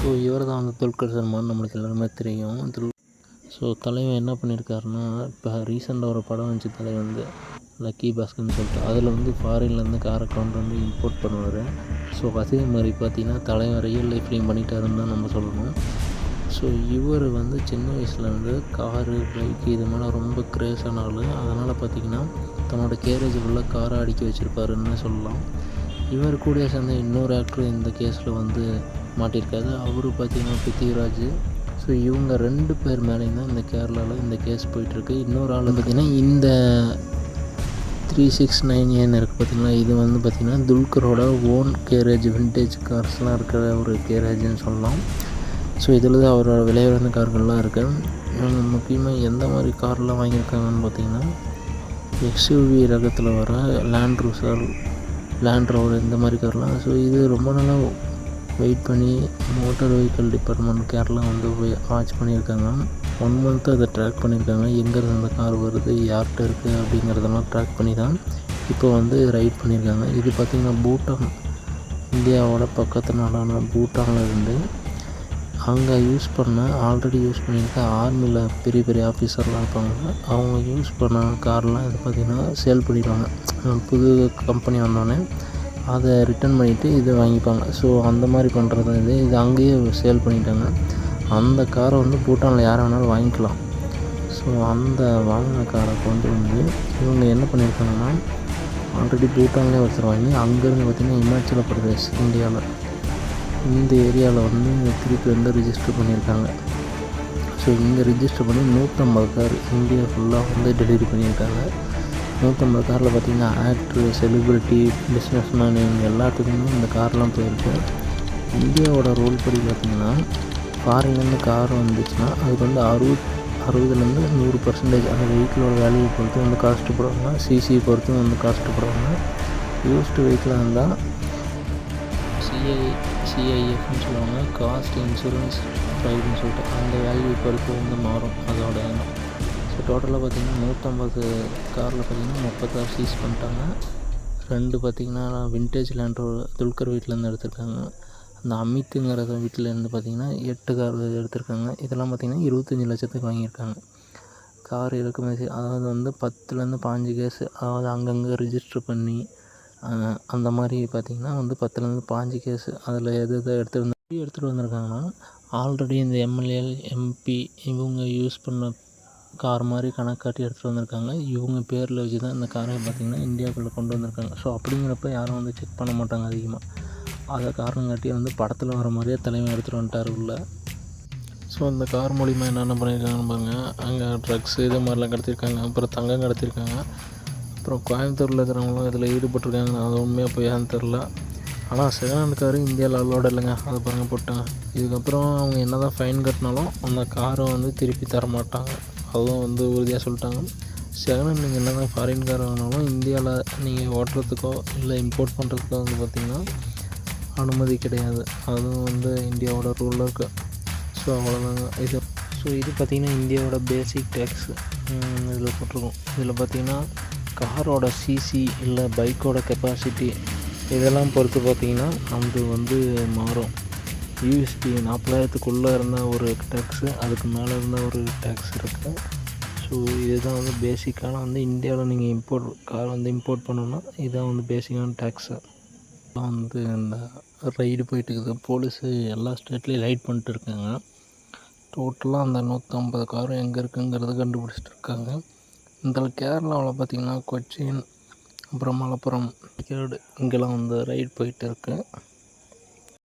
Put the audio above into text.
So இவர் தான் வந்து துல்கர் சல்மான், நம்மளுக்கு எல்லாருமே தெரியும். ஸோ தலைவன் என்ன பண்ணியிருக்காருன்னா, இப்போ ரீசெண்டாக ஒரு படம் வந்துச்சு தலைவன் வந்து லக்கி பாஸ்கர்னு சொல்லிட்டு, அதில் வந்து ஃபாரின்லேருந்து காரை கொண்டு வந்து இம்போர்ட் பண்ணுவார். ஸோ அதே மாதிரி பார்த்திங்கன்னா தலைவன் ரியல் லைஃப்லேயும் பண்ணிட்டாருன்னு தான் நம்ம சொல்லணும். ஸோ இவர் வந்து சின்ன வயசுலேருந்து காரு, பைக்கு இது மேலே ரொம்ப க்ரேஸான ஆள். அதனால் பார்த்திங்கன்னா தன்னோட கேரேஜுக்குள்ளே காரை அடுக்கி வச்சுருப்பாருன்னு சொல்லலாம். இவர் கூட சேர்ந்த இன்னொரு ஆக்டர் இந்த கேஸில் வந்து மாட்டியிருக்காரு. அவரு பார்த்திங்கன்னா பிருத்திவிராஜ். ஸோ இவங்க 2 பேர் மேலேயும் தான் இந்த கேரளாவில் இந்த கேஸ் போயிட்டுருக்கு. இன்னொரு ஆள் பார்த்திங்கன்னா இந்த 369 இருக்குது பார்த்திங்களா, இது வந்து பார்த்திங்கன்னா துல்கரோட ஓன் கேரேஜ், விண்டேஜ் கார்ஸ்லாம் இருக்கிற ஒரு கேரேஜ்னு சொல்லலாம். ஸோ இதில் தான் அவரோட விலை உயர்ந்த கார்கள்லாம் இருக்குது. இவங்க முக்கியமாக எந்த மாதிரி கார்லாம் வாங்கியிருக்காங்கன்னு பார்த்திங்கன்னா எக்ஸ்யூவி ரகத்தில் வர லேண்ட் ரோவர் இந்த மாதிரி கார்லாம். ஸோ இது ரொம்ப நாளாக வெயிட் பண்ணி மோட்டார் வெஹிக்கல் டிபார்ட்மெண்ட் கேர்லாம் வந்து போய் வாட்ச் பண்ணியிருக்காங்க. 1 மந்த்து அதை ட்ராக் பண்ணியிருக்காங்க. எங்கேருந்து அந்த கார் வருது, யார்கிட்ட இருக்குது அப்படிங்கிறதெல்லாம் ட்ராக் பண்ணி தான் இப்போ வந்து ரைட் பண்ணியிருக்காங்க. இது பார்த்திங்கன்னா பூட்டான், இந்தியாவோட பக்கத்து நாடான பூட்டானில் இருந்து அங்கே ஆல்ரெடி யூஸ் பண்ணியிருக்க ஆர்மியில் பெரிய பெரிய ஆஃபீஸர்லாம் இருப்பாங்க. அவங்க யூஸ் பண்ண கார்லாம் இது பார்த்திங்கன்னா சேல் பண்ணிடுவாங்க. புது கம்பெனி வந்தோடனே அதை ரிட்டர்ன் பண்ணிவிட்டு இதை வாங்கிப்பாங்க. ஸோ அந்த மாதிரி பண்ணுறது இது அங்கேயே சேல் பண்ணிட்டாங்க. அந்த காரை வந்து பூட்டானில் யார் வேணாலும் வாங்கிக்கலாம். ஸோ அந்த வாங்கின காரை கொண்டு வந்து இவங்க என்ன பண்ணியிருக்காங்கன்னா ஆல்ரெடி பூட்டான்லேயே வச்சுருவாங்க. அங்கேருந்து பார்த்திங்கன்னா இமாச்சல பிரதேஷ் இந்தியாவில் இந்த ஏரியாவில் வந்து திருப்பி வந்து ரிஜிஸ்டர் பண்ணியிருக்காங்க. ஸோ இங்கே ரிஜிஸ்டர் பண்ணி 150 கார் இந்தியா ஃபுல்லாக வந்து டெலிவரி பண்ணியிருக்காங்க. 150 காரில் பார்த்திங்கன்னா ஆக்ட்ரு, செலிப்ரிட்டி, பிஸ்னஸ்மேன் இவங்க எல்லாத்துக்குமே இந்த கார்லாம் போயிருக்கு. இந்தியாவோட ரூல் படி பார்த்திங்கன்னா ஃபாரின்லேருந்து கார் வந்துச்சுன்னா அதுக்கு வந்து 60லேருந்து 100% அந்த வெஹிக்கிளோட வேல்யூவை பொறுத்து வந்து காஸ்ட்டு போடுவாங்க. சிசியை பொறுத்து வந்து காஸ்ட்டு போடுவாங்க. யூஸ்டு வெஹிக்கிளாக இருந்தால் சிஐஎஃப்னு சொல்லுவாங்க, காஸ்ட் இன்சூரன்ஸ் ப்ரைடுன்னு சொல்லிட்டு அந்த வேல்யூ பொறுத்து வந்து மாறும் அதோட எண்ணம். ஸோ டோட்டலாக பார்த்திங்கன்னா 150 காரில் பார்த்திங்கன்னா 36 சீஸ் பண்ணிட்டாங்க. 2 பார்த்திங்கன்னா விண்டேஜ் லேண்ட் ரோவர் துல்கர் வீட்டிலேருந்து எடுத்திருக்காங்க. அந்த அமித்துங்கிற வீட்டிலேருந்து பார்த்திங்கன்னா 8 கார் எடுத்திருக்காங்க. இதெல்லாம் பார்த்திங்கன்னா 25 லட்சத்துக்கு வாங்கியிருக்காங்க. கார் இறக்குமதி, அதாவது வந்து 10லேருந்து 15 கேஸு, அதாவது அங்கங்கே ரிஜிஸ்டர் பண்ணி அந்த மாதிரி பார்த்திங்கன்னா வந்து 10லேருந்து 15 கேஸு அதில் எது எடுத்துகிட்டு வந்திருக்காங்கன்னா ஆல்ரெடி இந்த எம்எல்ஏ, எம்பி இவங்க யூஸ் பண்ண கார் மாதிரி கணக்காட்டி எடுத்துகிட்டு வந்திருக்காங்க. இவங்க பேரில் வச்சு தான் இந்த காரை பார்த்திங்கன்னா இந்தியாவுக்குள்ளே கொண்டு வந்திருக்காங்க. ஸோ அப்படிங்கிறப்ப யாரும் வந்து செக் பண்ண மாட்டாங்க அதிகமாக. அதை காரணம் காட்டி வந்து படத்தில் வர மாதிரியே தலைமை எடுத்துகிட்டு வந்துட்டார் உள்ள. ஸோ அந்த கார் மூலிமா என்னென்ன பண்ணியிருக்காங்கன்னு பாருங்கள். அங்கே ட்ரக்ஸு இது மாதிரிலாம் கடத்திருக்காங்க. அப்புறம் தங்கம் கடத்திருக்காங்க. அப்புறம் கோயம்புத்தூரில் இருக்கிறவங்களும் இதில் ஈடுபட்டிருக்காங்க. அது உண்மையாக போயான்னு தெரில. ஆனால் செகண்ட் ஹேண்ட் காரு இந்தியாவில் அலோடு இல்லைங்க. அதை பாருங்கள் போட்டாங்க. இதுக்கப்புறம் அவங்க என்ன தான் ஃபைன் கட்டினாலும் அந்த காரை வந்து திருப்பி தர மாட்டாங்க. அதுவும் வந்து உறுதியாக சொல்லிட்டாங்க. செகண்ட் ஹேண்ட் நீங்கள் என்ன தான் ஃபாரின் கார் வாங்கினாலும் இந்தியாவில் நீங்கள் ஓட்டுறதுக்கோ இல்லை இம்போர்ட் பண்ணுறதுக்கோ வந்து பார்த்திங்கன்னா அனுமதி கிடையாது. அதுவும் வந்து இந்தியாவோட ரூலில் இருக்குது. ஸோ அவ்வளோதாங்க இது. ஸோ இது பார்த்திங்கன்னா இந்தியாவோட பேசிக் டேக்ஸு இதில் போட்டிருக்கோம். இதில் பார்த்திங்கன்னா காரோட சிசி இல்லை பைக்கோட கெப்பாசிட்டி இதெல்லாம் பொறுத்து பார்த்திங்கன்னா அது வந்து மாறும். யூஎஸ்டி 40,000க்குள்ளே இருந்தால் ஒரு டேக்ஸு, அதுக்கு மேலே இருந்தால் ஒரு டேக்ஸ் இருக்குது. ஸோ இதுதான் வந்து பேசிக்கான வந்து இந்தியாவில் நீங்கள் கார் வந்து இம்போர்ட் பண்ணணுன்னா இதுதான் வந்து பேசிக்கான டேக்ஸு. வந்து இந்த ரைடு போயிட்டுருக்குது. போலீஸு எல்லா ஸ்டேட்லேயும் ரைட் பண்ணிட்டு இருக்காங்க. டோட்டலாக அந்த 150 காரும் எங்கே இருக்குங்கிறத கண்டுபிடிச்சிட்டு இருக்காங்க. இதில் கேரளாவில் பார்த்திங்கன்னா கொச்சின், அப்புறம் மலப்புரம், இங்கெல்லாம் வந்து ரைட் போயிட்டு இருக்குது.